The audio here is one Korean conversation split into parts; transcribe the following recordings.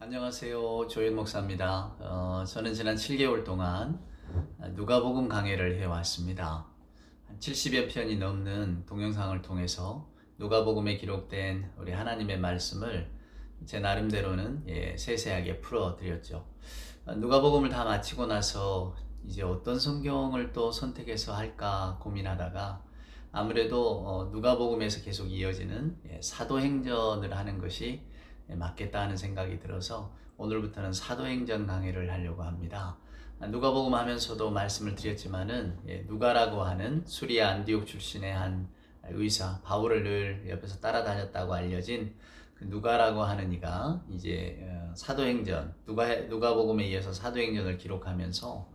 안녕하세요. 조현 목사입니다. 저는 지난 7개월 동안 누가복음 강해를 해왔습니다. 한 70여 편이 넘는 동영상을 통해서 누가복음에 기록된 우리 하나님의 말씀을 제 나름대로는 세세하게 풀어드렸죠. 누가복음을 다 마치고 나서 이제 어떤 성경을 또 선택해서 할까 고민하다가 아무래도 누가복음에서 계속 이어지는 사도행전을 하는 것이 맞겠다 하는 생각이 들어서 오늘부터는 사도행전 강의를 하려고 합니다. 누가복음 하면서도 말씀을 드렸지만은 누가라고 하는 수리아 안디옥 출신의 한 의사 바울을 늘 옆에서 따라다녔다고 알려진 그 누가라고 하는 이가 이제 사도행전 누가복음에 이어서 사도행전을 기록하면서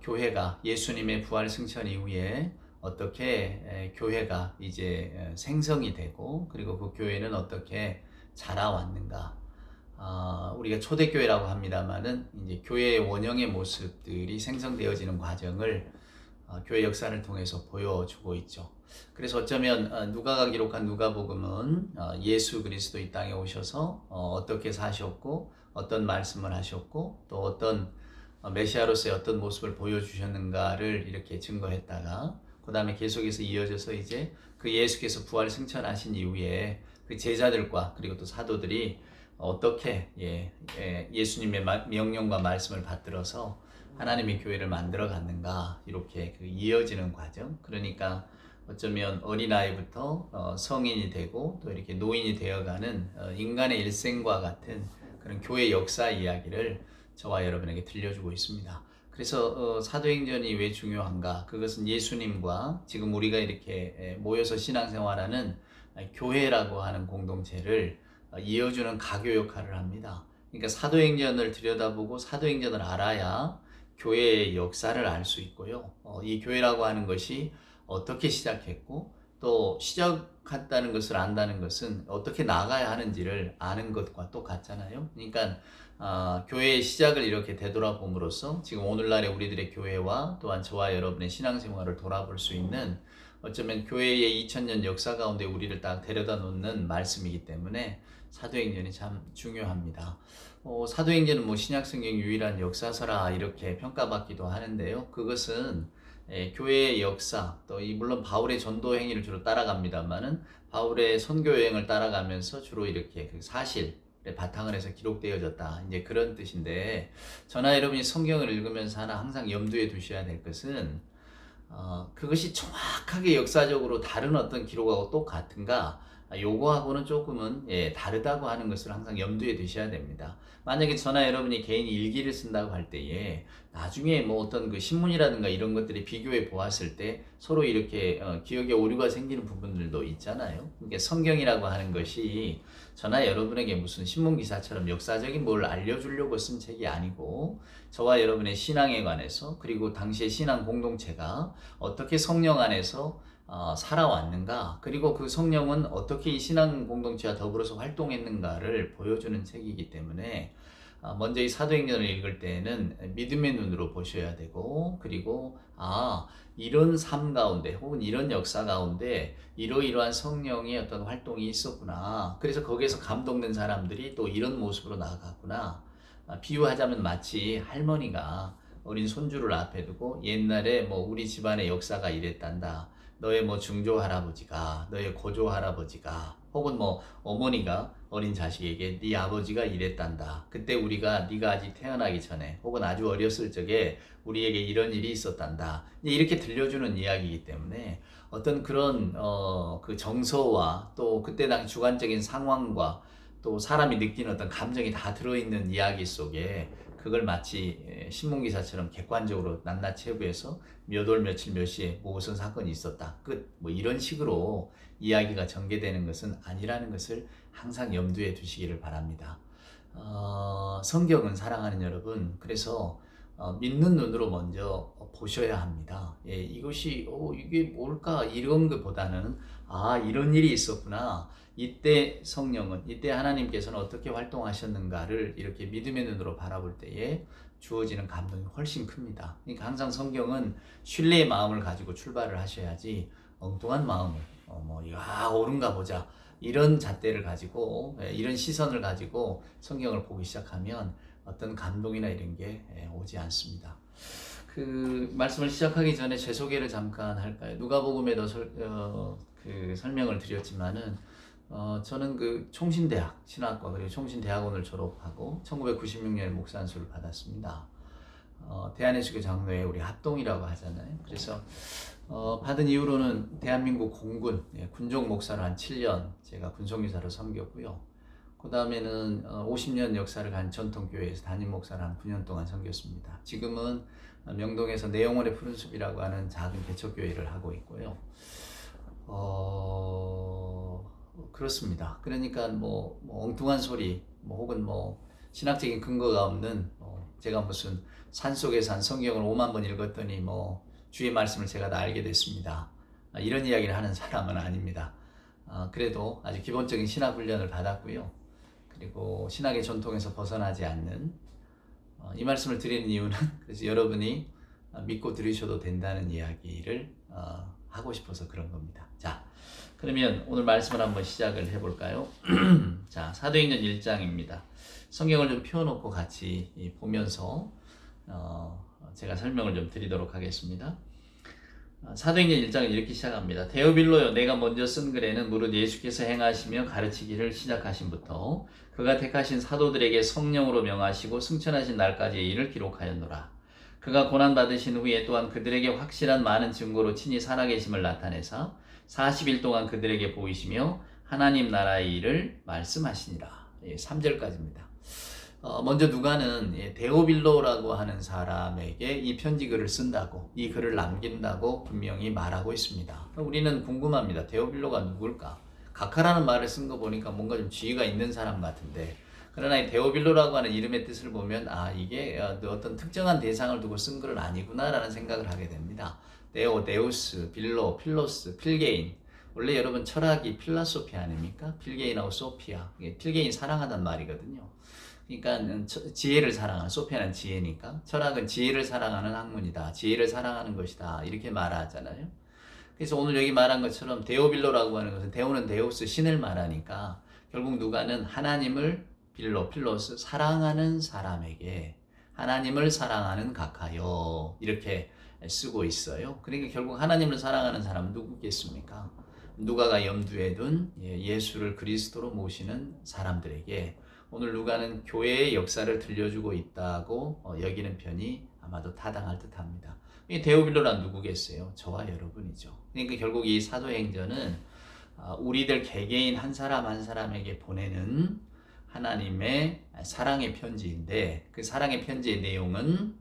교회가 예수님의 부활 승천 이후에 어떻게 교회가 이제 생성이 되고 그리고 그 교회는 어떻게 자라왔는가. 우리가 초대교회라고 합니다만은 이제 교회의 원형의 모습들이 생성되어지는 과정을 교회 역사를 통해서 보여주고 있죠. 그래서 어쩌면 누가가 기록한 누가복음은 예수 그리스도 이 땅에 오셔서 어떻게 사셨고 어떤 말씀을 하셨고 또 어떤 메시아로서의 어떤 모습을 보여주셨는가를 이렇게 증거했다가 그 다음에 계속해서 이어져서 이제 그 예수께서 부활 승천하신 이후에 그 제자들과 그리고 또 사도들이 어떻게 예수님의 명령과 말씀을 받들어서 하나님의 교회를 만들어 갔는가 이렇게 그 이어지는 과정. 그러니까 어쩌면 어린아이부터 성인이 되고 또 이렇게 노인이 되어가는 인간의 일생과 같은 그런 교회 역사 이야기를 저와 여러분에게 들려주고 있습니다. 그래서 사도행전이 왜 중요한가? 그것은 예수님과 지금 우리가 이렇게 모여서 신앙생활하는 교회라고 하는 공동체를 이어주는 가교 역할을 합니다. 그러니까 사도행전을 들여다보고 사도행전을 알아야 교회의 역사를 알 수 있고요. 이 교회라고 하는 것이 어떻게 시작했고 또 시작했다는 것을 안다는 것은 어떻게 나가야 하는지를 아는 것과 똑같잖아요. 그러니까 교회의 시작을 이렇게 되돌아봄으로써 지금 오늘날의 우리들의 교회와 또한 저와 여러분의 신앙생활을 돌아볼 수 있는 어쩌면 교회의 2000년 역사 가운데 우리를 딱 데려다 놓는 말씀이기 때문에 사도행전이 참 중요합니다. 사도행전은 뭐 신약성경 유일한 역사서라 이렇게 평가받기도 하는데요. 그것은 교회의 역사, 또 물론 바울의 전도 행위를 주로 따라갑니다만은 바울의 선교 여행을 따라가면서 주로 이렇게 그 사실에 바탕을 해서 기록되어졌다. 이제 그런 뜻인데 저나 여러분이 성경을 읽으면서 하나 항상 염두에 두셔야 될 것은 그것이 정확하게 역사적으로 다른 어떤 기록하고 똑같은가? 요거하고는 조금은 다르다고 하는 것을 항상 염두에 두셔야 됩니다. 만약에 저나 여러분이 개인 일기를 쓴다고 할 때에 나중에 뭐 어떤 그 신문이라든가 이런 것들이 비교해 보았을 때 서로 이렇게 기억에 오류가 생기는 부분들도 있잖아요. 그러니까 성경이라고 하는 것이 저나 여러분에게 무슨 신문 기사처럼 역사적인 뭘 알려주려고 쓴 책이 아니고 저와 여러분의 신앙에 관해서 그리고 당시의 신앙 공동체가 어떻게 성령 안에서 살아왔는가 그리고 그 성령은 어떻게 이 신앙 공동체와 더불어서 활동했는가를 보여주는 책이기 때문에 먼저 이 사도행전을 읽을 때에는 믿음의 눈으로 보셔야 되고 그리고 이런 삶 가운데 혹은 이런 역사 가운데 이러이러한 성령의 어떤 활동이 있었구나. 그래서 거기에서 감동된 사람들이 또 이런 모습으로 나아갔구나. 비유하자면 마치 할머니가 어린 손주를 앞에 두고 옛날에 뭐 우리 집안의 역사가 이랬단다. 너의 뭐 중조 할아버지가, 너의 고조 할아버지가, 혹은 뭐 어머니가 어린 자식에게 네 아버지가 이랬단다. 그때 우리가 네가 아직 태어나기 전에, 혹은 아주 어렸을 적에 우리에게 이런 일이 있었단다. 이렇게 들려주는 이야기이기 때문에 어떤 그런 그 정서와 또 그때 당시 주관적인 상황과 또 사람이 느끼는 어떤 감정이 다 들어있는 이야기 속에 그걸 마치 신문기사처럼 객관적으로 낱낱이 해부해서 몇 월 며칠 몇 시에 무슨 사건이 있었다 끝 뭐 이런 식으로 이야기가 전개되는 것은 아니라는 것을 항상 염두에 두시기를 바랍니다. 성경은 사랑하는 여러분 그래서 믿는 눈으로 먼저 보셔야 합니다. 이것이 이게 뭘까 이런 것보다는 이런 일이 있었구나. 이때 성령은 이때 하나님께서는 어떻게 활동하셨는가를 이렇게 믿음의 눈으로 바라볼 때에 주어지는 감동이 훨씬 큽니다. 그러니까 항상 성경은 신뢰의 마음을 가지고 출발을 하셔야지 엉뚱한 마음을 옳은가 보자 이런 잣대를 가지고 이런 시선을 가지고 성경을 보기 시작하면 어떤 감동이나 이런 게 오지 않습니다. 그 말씀을 시작하기 전에 제 소개를 잠깐 할까요? 누가복음에도 그 설명을 드렸지만은 저는 그 총신대학 신학과 그리고 총신대학원을 졸업하고 1996년에 목사 안수를 받았습니다. 대한예수교 장로회 우리 합동이라고 하잖아요. 그래서 받은 이후로는 대한민국 공군 군종 목사를 한 7년 제가 군속유사로 섬겼고요. 그 다음에는 50년 역사를 간 전통교회에서 담임 목사를 한 9년 동안 섬겼습니다. 지금은 명동에서 내영원의 푸른숲이라고 하는 작은 개척교회를 하고 있고요. 그렇습니다. 그러니까 뭐 엉뚱한 소리, 혹은 신학적인 근거가 없는 제가 무슨 산속에서 한 성경을 5만 번 읽었더니 주의 말씀을 제가 다 알게 됐습니다. 이런 이야기를 하는 사람은 아닙니다. 그래도 아주 기본적인 신학 훈련을 받았고요. 그리고 신학의 전통에서 벗어나지 않는 이 말씀을 드리는 이유는 그래서 여러분이 믿고 들으셔도 된다는 이야기를 하고 싶어서 그런 겁니다. 자, 그러면 오늘 말씀을 한번 시작을 해볼까요? 자, 사도행전 1장입니다. 성경을 좀 펴놓고 같이 보면서 제가 설명을 좀 드리도록 하겠습니다. 사도행전 1장은 이렇게 시작합니다. 데오빌로여, 내가 먼저 쓴 글에는 무릇 예수께서 행하시며 가르치기를 시작하신부터 그가 택하신 사도들에게 성령으로 명하시고 승천하신 날까지의 일을 기록하였노라. 그가 고난받으신 후에 또한 그들에게 확실한 많은 증거로 친히 살아계심을 나타내사 40일 동안 그들에게 보이시며 하나님 나라의 일을 말씀하시니라. 3절까지입니다. 먼저 누가는 데오빌로라고 하는 사람에게 이 편지글을 쓴다고, 이 글을 남긴다고 분명히 말하고 있습니다. 우리는 궁금합니다. 데오빌로가 누굴까? 각하라는 말을 쓴 거 보니까 뭔가 좀 지위가 있는 사람 같은데, 그러나 이 데오빌로라고 하는 이름의 뜻을 보면 이게 어떤 특정한 대상을 두고 쓴 글은 아니구나라는 생각을 하게 됩니다. 데오, 데우스, 빌로, 필로스, 필게인. 원래 여러분 철학이 필라소피아 아닙니까? 필게인하고 소피아. 필게인 사랑하다는 말이거든요. 그러니까 지혜를 사랑하는, 소피아는 지혜니까 철학은 지혜를 사랑하는 학문이다, 지혜를 사랑하는 것이다, 이렇게 말하잖아요. 그래서 오늘 여기 말한 것처럼 데오빌로라고 하는 것은, 데오는 데우스 신을 말하니까 결국 누가는 하나님을 빌로, 필로스 사랑하는 사람에게 하나님을 사랑하는 각하여 이렇게 쓰고 있어요. 그러니까 결국 하나님을 사랑하는 사람은 누구겠습니까? 누가가 염두에 둔 예수를 그리스도로 모시는 사람들에게 오늘 누가는 교회의 역사를 들려주고 있다고 여기는 편이 아마도 타당할 듯합니다. 이 데오빌로란 누구겠어요? 저와 여러분이죠. 그러니까 결국 이 사도행전은 우리들 개개인 한 사람 한 사람에게 보내는 하나님의 사랑의 편지인데, 그 사랑의 편지의 내용은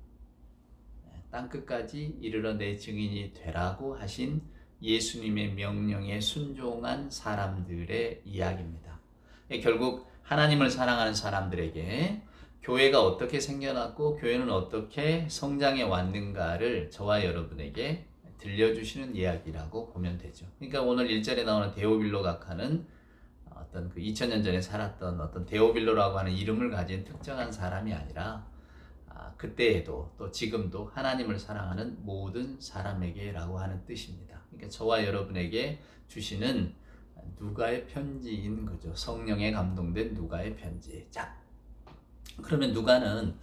땅끝까지 이르러 내 증인이 되라고 하신 예수님의 명령에 순종한 사람들의 이야기입니다. 결국 하나님을 사랑하는 사람들에게 교회가 어떻게 생겨났고 교회는 어떻게 성장해 왔는가를 저와 여러분에게 들려주시는 이야기라고 보면 되죠. 그러니까 오늘 1절에 나오는 데오빌로 각하는 어떤 그 2000년 전에 살았던 어떤 데오빌로라고 하는 이름을 가진 특정한 사람이 아니라 그때에도 또 지금도 하나님을 사랑하는 모든 사람에게라고 하는 뜻입니다. 그러니까 저와 여러분에게 주시는 누가의 편지인 거죠. 성령에 감동된 누가의 편지. 자, 그러면 누가는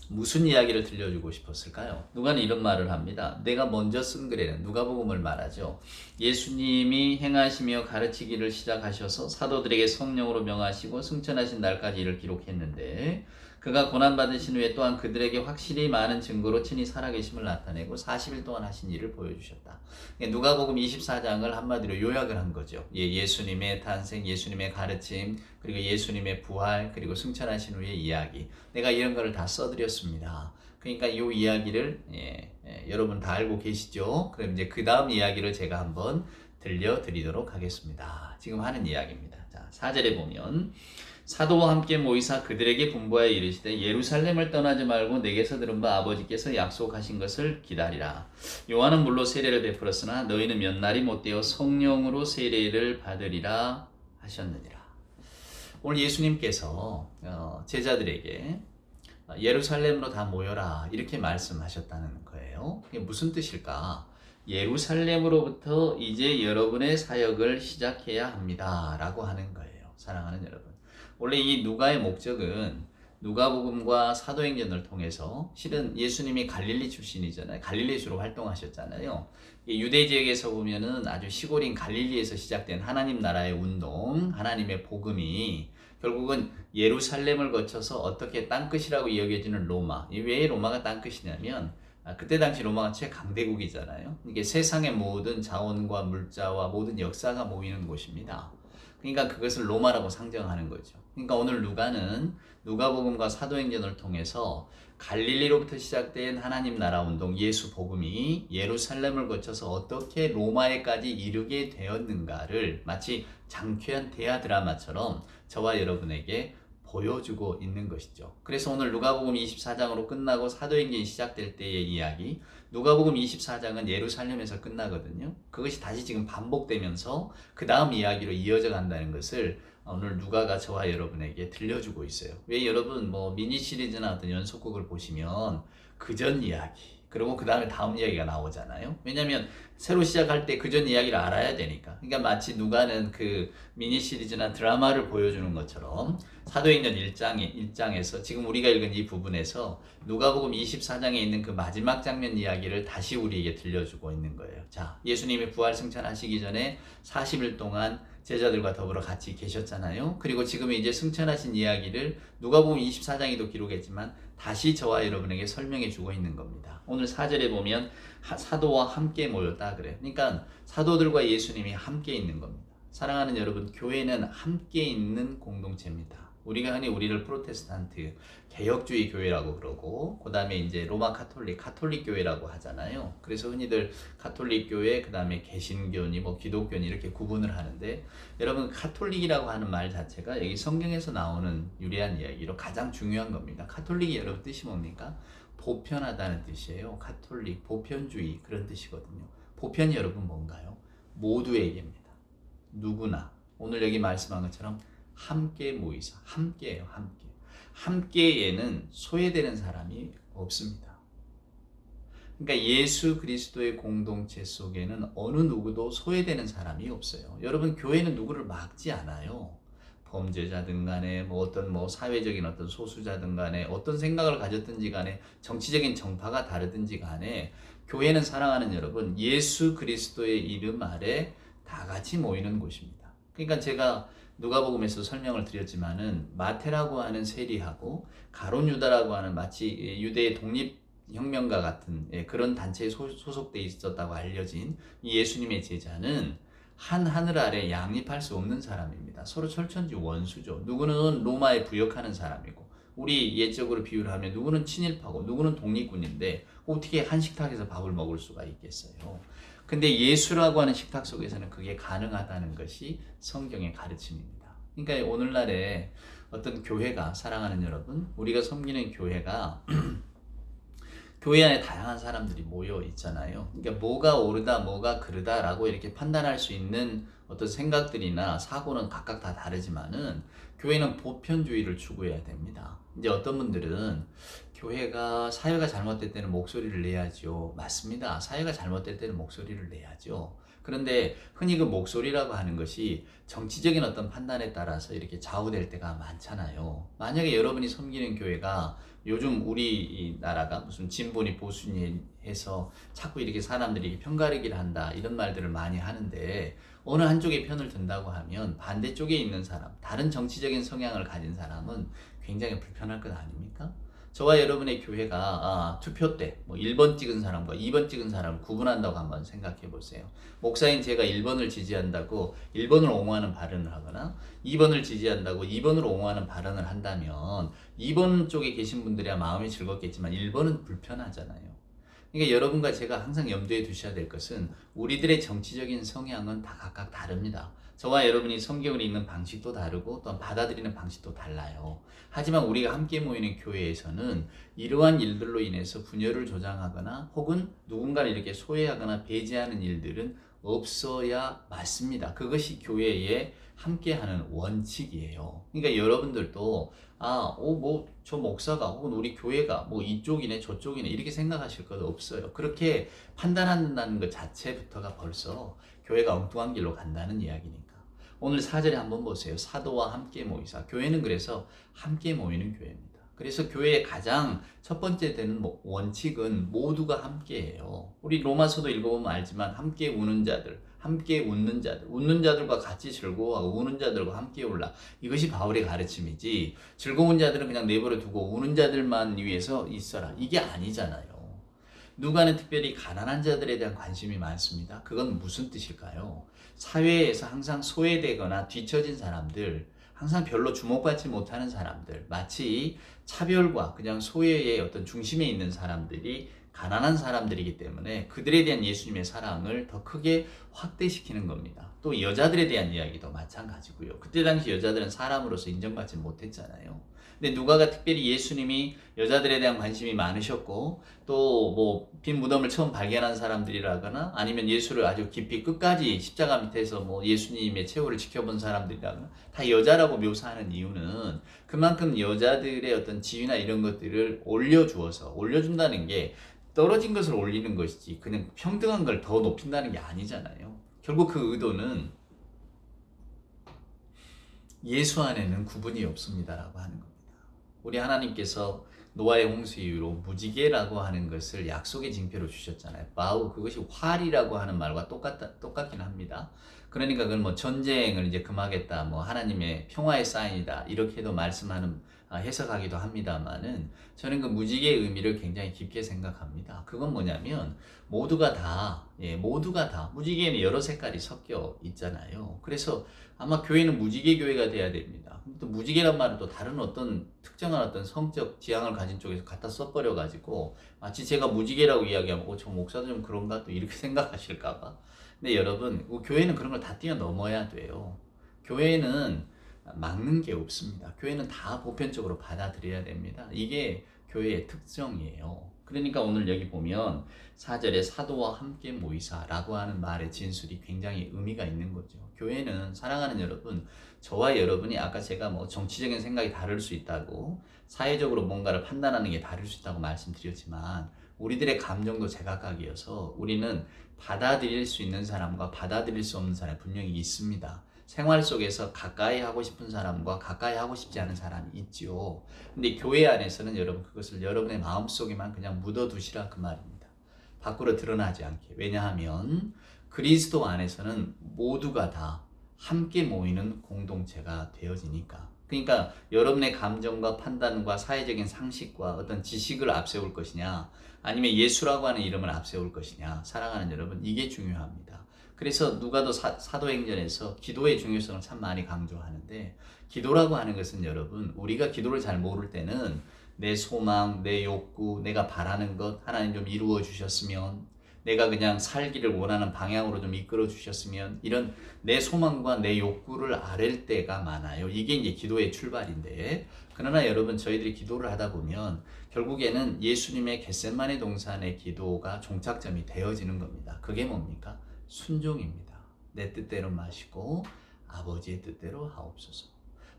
무슨 이야기를 들려주고 싶었을까요? 누가는 이런 말을 합니다. 내가 먼저 쓴 글에는, 누가복음을 말하죠. 예수님이 행하시며 가르치기를 시작하셔서 사도들에게 성령으로 명하시고 승천하신 날까지 이를 기록했는데, 그가 고난받으신 후에 또한 그들에게 확실히 많은 증거로 친히 살아계심을 나타내고 40일 동안 하신 일을 보여주셨다. 누가복음 24장을 한마디로 요약을 한 거죠. 예수님의 탄생, 예수님의 가르침, 그리고 예수님의 부활, 그리고 승천하신 후의 이야기. 내가 이런 거를 다 써드렸습니다. 그러니까 이 이야기를 여러분 다 알고 계시죠? 그럼 이제 그 다음 이야기를 제가 한번 들려드리도록 하겠습니다. 지금 하는 이야기입니다. 자, 4절에 보면 사도와 함께 모이사 그들에게 분부하여 이르시되 예루살렘을 떠나지 말고 내게서 들은 바 아버지께서 약속하신 것을 기다리라. 요한은 물로 세례를 베풀었으나 너희는 몇 날이 못되어 성령으로 세례를 받으리라 하셨느니라. 오늘 예수님께서 제자들에게 예루살렘으로 다 모여라 이렇게 말씀하셨다는 거예요. 이게 무슨 뜻일까? 예루살렘으로부터 이제 여러분의 사역을 시작해야 합니다. 라고 하는 거예요. 사랑하는 여러분. 원래 이 누가의 목적은 누가복음과 사도행전을 통해서 실은 예수님이 갈릴리 출신이잖아요. 갈릴리 주로 활동하셨잖아요. 유대 지역에서 보면은 아주 시골인 갈릴리에서 시작된 하나님 나라의 운동, 하나님의 복음이 결국은 예루살렘을 거쳐서 어떻게 땅끝이라고 여겨지는 로마. 왜 로마가 땅끝이냐면 그때 당시 로마가 최강대국이잖아요. 이게 세상의 모든 자원과 물자와 모든 역사가 모이는 곳입니다. 그러니까 그것을 로마라고 상정하는 거죠. 그러니까 오늘 누가는 누가복음과 사도행전을 통해서 갈릴리로부터 시작된 하나님 나라 운동 예수 복음이 예루살렘을 거쳐서 어떻게 로마에까지 이르게 되었는가를 마치 장쾌한 대하 드라마처럼 저와 여러분에게 보여주고 있는 것이죠. 그래서 오늘 누가복음 24장으로 끝나고 사도행전이 시작될 때의 이야기, 누가복음 24장은 예루살렘에서 끝나거든요. 그것이 다시 지금 반복되면서 그 다음 이야기로 이어져 간다는 것을 오늘 누가가 저와 여러분에게 들려주고 있어요. 왜 여러분 미니 시리즈나 어떤 연속극을 보시면 그전 이야기, 그리고 그 다음에 다음 이야기가 나오잖아요. 왜냐하면 새로 시작할 때 그전 이야기를 알아야 되니까. 그러니까 마치 누가는 그 미니 시리즈나 드라마를 보여주는 것처럼 사도행전 1장에서 지금 우리가 읽은 이 부분에서 누가복음 24장에 있는 그 마지막 장면 이야기를 다시 우리에게 들려주고 있는 거예요. 자, 예수님이 부활 승천하시기 전에 40일 동안 제자들과 더불어 같이 계셨잖아요. 그리고 지금 이제 승천하신 이야기를 누가복음 24장에도 기록했지만 다시 저와 여러분에게 설명해 주고 있는 겁니다. 오늘 4절에 보면 사도와 함께 모였다 그래요. 그러니까 사도들과 예수님이 함께 있는 겁니다. 사랑하는 여러분, 교회는 함께 있는 공동체입니다. 우리가 흔히 우리를 프로테스탄트 개혁주의 교회라고 그러고 그 다음에 이제 로마 카톨릭 교회라고 하잖아요. 그래서 흔히들 카톨릭 교회, 그 다음에 개신교니 기독교니 이렇게 구분을 하는데, 여러분 카톨릭이라고 하는 말 자체가 여기 성경에서 나오는 유래한 이야기로 가장 중요한 겁니다. 카톨릭이 여러분 뜻이 뭡니까? 보편하다는 뜻이에요. 카톨릭, 보편주의 그런 뜻이거든요. 보편이 여러분 뭔가요? 모두에게입니다. 누구나 오늘 여기 말씀한 것처럼 함께 모이사, 함께예요. 함께에는 소외되는 사람이 없습니다. 그러니까 예수 그리스도의 공동체 속에는 어느 누구도 소외되는 사람이 없어요. 여러분, 교회는 누구를 막지 않아요. 범죄자든 간에 어떤 사회적인 어떤 소수자든 간에 어떤 생각을 가졌든지 간에 정치적인 정파가 다르든지 간에 교회는, 사랑하는 여러분, 예수 그리스도의 이름 아래 다 같이 모이는 곳입니다. 그러니까 제가 누가복음에서 설명을 드렸지만은 마태라고 하는 세리하고 가룟 유다라고 하는 마치 유대의 독립혁명가 같은 그런 단체에 소속돼 있었다고 알려진 이 예수님의 제자는 한 하늘 아래 양립할 수 없는 사람입니다. 서로 철천지 원수죠. 누구는 로마에 부역하는 사람이고, 우리 옛적으로 비유를 하면 누구는 친일파고 누구는 독립군인데 어떻게 한 식탁에서 밥을 먹을 수가 있겠어요. 근데 예수라고 하는 식탁 속에서는 그게 가능하다는 것이 성경의 가르침입니다. 그러니까 오늘날에 어떤 교회가, 사랑하는 여러분, 우리가 섬기는 교회가 교회 안에 다양한 사람들이 모여 있잖아요. 그러니까 뭐가 옳으다, 뭐가 그르다라고 이렇게 판단할 수 있는 어떤 생각들이나 사고는 각각 다 다르지만은 교회는 보편주의를 추구해야 됩니다. 이제 어떤 분들은 교회가 사회가 잘못될 때는 목소리를 내야죠. 맞습니다. 사회가 잘못될 때는 목소리를 내야죠. 그런데 흔히 그 목소리라고 하는 것이 정치적인 어떤 판단에 따라서 이렇게 좌우될 때가 많잖아요. 만약에 여러분이 섬기는 교회가 요즘 우리 이 나라가 무슨 진보니 보수니 해서 자꾸 이렇게 사람들이 편가르기를 한다 이런 말들을 많이 하는데, 어느 한쪽의 편을 든다고 하면 반대쪽에 있는 사람, 다른 정치적인 성향을 가진 사람은 굉장히 불편할 것 아닙니까? 저와 여러분의 교회가 투표 때 1번 찍은 사람과 2번 찍은 사람을 구분한다고 한번 생각해 보세요. 목사인 제가 1번을 지지한다고 1번을 옹호하는 발언을 하거나 2번을 지지한다고 2번을 옹호하는 발언을 한다면 2번 쪽에 계신 분들이야 마음이 즐겁겠지만 1번은 불편하잖아요. 그러니까 여러분과 제가 항상 염두에 두셔야 될 것은 우리들의 정치적인 성향은 다 각각 다릅니다. 저와 여러분이 성경을 읽는 방식도 다르고 또한 받아들이는 방식도 달라요. 하지만 우리가 함께 모이는 교회에서는 이러한 일들로 인해서 분열을 조장하거나 혹은 누군가를 이렇게 소외하거나 배제하는 일들은 없어야 맞습니다. 그것이 교회의 함께하는 원칙이에요. 그러니까 여러분들도 뭐 저 목사가 혹은 우리 교회가 뭐 이쪽이네 저쪽이네 이렇게 생각하실 것 없어요. 그렇게 판단한다는 것 자체부터가 벌써 교회가 엉뚱한 길로 간다는 이야기니까. 오늘 4절에 한번 보세요. 사도와 함께 모이사. 교회는 그래서 함께 모이는 교회입니다. 그래서 교회의 가장 첫 번째 되는 원칙은 모두가 함께해요. 우리 로마서도 읽어보면 알지만 함께 우는 자들, 함께 웃는 자들, 웃는 자들과 같이 즐거워하고 우는 자들과 함께 울라. 이것이 바울의 가르침이지 즐거운 자들은 그냥 내버려 두고 우는 자들만 위해서 있어라. 이게 아니잖아요. 누가는 특별히 가난한 자들에 대한 관심이 많습니다. 그건 무슨 뜻일까요? 사회에서 항상 소외되거나 뒤처진 사람들, 항상 별로 주목받지 못하는 사람들, 마치 차별과 그냥 소외의 어떤 중심에 있는 사람들이 가난한 사람들이기 때문에 그들에 대한 예수님의 사랑을 더 크게 확대시키는 겁니다. 또 여자들에 대한 이야기도 마찬가지고요. 그때 당시 여자들은 사람으로서 인정받지 못했잖아요. 근데 누가가 특별히 예수님이 여자들에 대한 관심이 많으셨고 또 뭐 빈 무덤을 처음 발견한 사람들이라거나 아니면 예수를 아주 깊이 끝까지 십자가 밑에서 뭐 예수님의 최후를 지켜본 사람들이라거나 다 여자라고 묘사하는 이유는 그만큼 여자들의 어떤 지위나 이런 것들을 올려준다는 게 떨어진 것을 올리는 것이지 그냥 평등한 걸 더 높인다는 게 아니잖아요. 결국 그 의도는 예수 안에는 구분이 없습니다라고 하는 겁니다. 우리 하나님께서 노아의 홍수 이후로 무지개라고 하는 것을 약속의 징표로 주셨잖아요. 바우 그것이 활이라고 하는 말과 똑같긴 합니다. 그러니까 그건 뭐 전쟁을 이제 금하겠다, 뭐 하나님의 평화의 사인이다 이렇게도 말씀하는 해석하기도 합니다만은 저는 그 무지개의 의미를 굉장히 깊게 생각합니다. 그건 뭐냐면 모두가 다 무지개에는 여러 색깔이 섞여 있잖아요. 그래서 아마 교회는 무지개 교회가 돼야 됩니다. 또 무지개란 말은 또 다른 어떤 특정한 어떤 성적 지향을 가진 쪽에서 갖다 써버려 가지고 마치 제가 무지개라고 이야기하면 저 목사도 좀 그런가 또 이렇게 생각하실까봐. 근데 여러분 교회는 그런 걸 다 뛰어넘어야 돼요. 교회는 막는 게 없습니다. 교회는 다 보편적으로 받아들여야 됩니다. 이게 교회의 특성이에요. 그러니까 오늘 여기 보면 4절에 사도와 함께 모이사라고 하는 말의 진술이 굉장히 의미가 있는 거죠. 교회는 사랑하는 여러분, 저와 여러분이 아까 제가 뭐 정치적인 생각이 다를 수 있다고 사회적으로 뭔가를 판단하는 게 다를 수 있다고 말씀드렸지만 우리들의 감정도 제각각이어서 우리는 받아들일 수 있는 사람과 받아들일 수 없는 사람이 분명히 있습니다. 생활 속에서 가까이 하고 싶은 사람과 가까이 하고 싶지 않은 사람이 있죠. 근데 교회 안에서는 여러분 그것을 여러분의 마음속에만 그냥 묻어두시라 그 말입니다. 밖으로 드러나지 않게. 왜냐하면 그리스도 안에서는 모두가 다 함께 모이는 공동체가 되어지니까. 그러니까 여러분의 감정과 판단과 사회적인 상식과 어떤 지식을 앞세울 것이냐 아니면 예수라고 하는 이름을 앞세울 것이냐 사랑하는 여러분 이게 중요합니다. 그래서 누가도 사도행전에서 기도의 중요성을 참 많이 강조하는데 기도라고 하는 것은 여러분 우리가 기도를 잘 모를 때는 내 소망, 내 욕구, 내가 바라는 것 하나님 좀 이루어 주셨으면 내가 그냥 살기를 원하는 방향으로 좀 이끌어 주셨으면 이런 내 소망과 내 욕구를 아랠 때가 많아요. 이게 이제 기도의 출발인데 그러나 여러분 저희들이 기도를 하다 보면 결국에는 예수님의 겟세마네 동산의 기도가 종착점이 되어지는 겁니다. 그게 뭡니까? 순종입니다. 내 뜻대로 마시고 아버지의 뜻대로 하옵소서.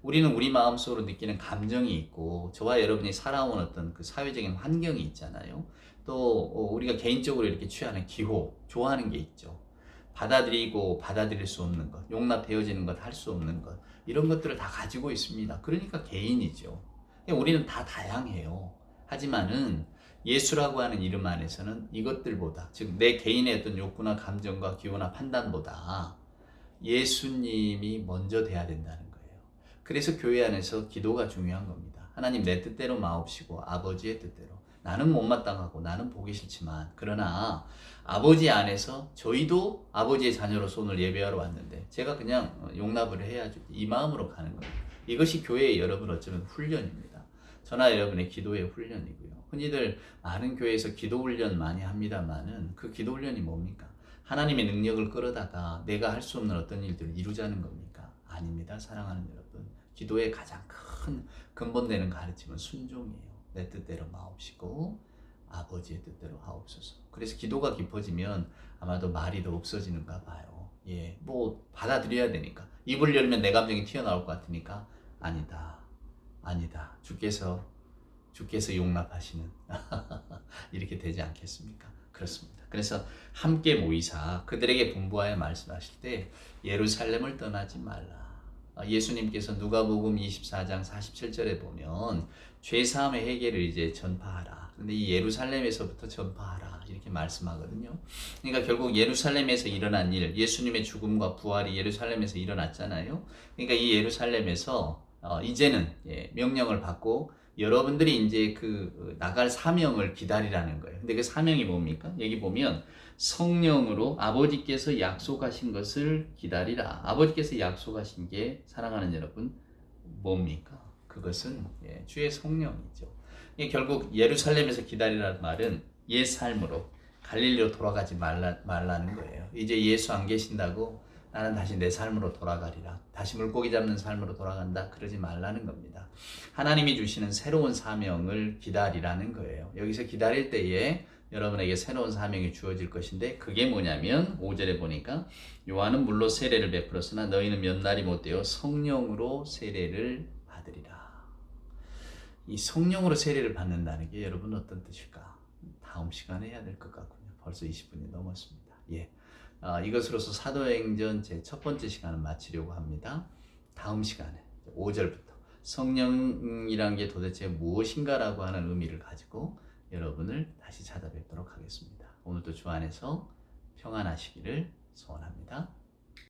우리는 우리 마음속으로 느끼는 감정이 있고 저와 여러분이 살아온 어떤 그 사회적인 환경이 있잖아요. 또 우리가 개인적으로 이렇게 취하는 기호, 좋아하는 게 있죠. 받아들이고 받아들일 수 없는 것, 용납되어지는 것, 할 수 없는 것 이런 것들을 다 가지고 있습니다. 그러니까 개인이죠. 우리는 다 다양해요. 하지만은 예수라고 하는 이름 안에서는 이것들보다 즉 내 개인의 어떤 욕구나 감정과 기호나 판단보다 예수님이 먼저 돼야 된다는 거예요. 그래서 교회 안에서 기도가 중요한 겁니다. 하나님 내 뜻대로 마옵시고 아버지의 뜻대로 나는 못마땅하고 나는 보기 싫지만 그러나 아버지 안에서 저희도 아버지의 자녀로서 오늘 예배하러 왔는데 제가 그냥 용납을 해야죠. 이 마음으로 가는 거예요. 이것이 교회의 여러분 어쩌면 훈련입니다. 저나 여러분의 기도의 훈련이고요. 흔히들 많은 교회에서 기도 훈련 많이 합니다만은 그 기도 훈련이 뭡니까? 하나님의 능력을 끌어다가 내가 할 수 없는 어떤 일들을 이루자는 겁니까? 아닙니다. 사랑하는 여러분. 기도의 가장 큰 근본되는 가르침은 순종이에요. 내 뜻대로 마옵시고 아버지의 뜻대로 하옵소서. 그래서 기도가 깊어지면 아마도 말이 더 없어지는가 봐요. 예, 뭐 받아들여야 되니까. 입을 열면 내 감정이 튀어나올 것 같으니까 아니다. 아니다. 주께서 용납하시는 이렇게 되지 않겠습니까? 그렇습니다. 그래서 함께 모이사 그들에게 분부하여 말씀하실 때 예루살렘을 떠나지 말라. 예수님께서 누가복음 24장 47절에 보면 죄사함의 회개를 이제 전파하라. 근데 이 예루살렘에서부터 전파하라 이렇게 말씀하거든요. 그러니까 결국 예루살렘에서 일어난 일, 예수님의 죽음과 부활이 예루살렘에서 일어났잖아요. 그러니까 이 예루살렘에서 이제는 명령을 받고 여러분들이 이제 그 나갈 사명을 기다리라는 거예요. 근데 그 사명이 뭡니까? 여기 보면 성령으로 아버지께서 약속하신 것을 기다리라. 아버지께서 약속하신 게 사랑하는 여러분 뭡니까? 그것은 주의 성령이죠. 결국 예루살렘에서 기다리라는 말은 옛 삶으로 갈릴리로 돌아가지 말라는 거예요. 이제 예수 안 계신다고 나는 다시 내 삶으로 돌아가리라. 다시 물고기 잡는 삶으로 돌아간다. 그러지 말라는 겁니다. 하나님이 주시는 새로운 사명을 기다리라는 거예요. 여기서 기다릴 때에 여러분에게 새로운 사명이 주어질 것인데 그게 뭐냐면 5절에 보니까 요한은 물로 세례를 베풀었으나 너희는 몇 날이 못되어 성령으로 세례를 받으리라. 이 성령으로 세례를 받는다는 게 여러분 어떤 뜻일까? 다음 시간에 해야 될 것 같군요. 벌써 20분이 넘었습니다. 이것으로서 사도행전 제 첫 번째 시간을 마치려고 합니다. 다음 시간에 5절부터 성령이란 게 도대체 무엇인가라고 하는 의미를 가지고 여러분을 다시 찾아뵙도록 하겠습니다. 오늘도 주 안에서 평안하시기를 소원합니다.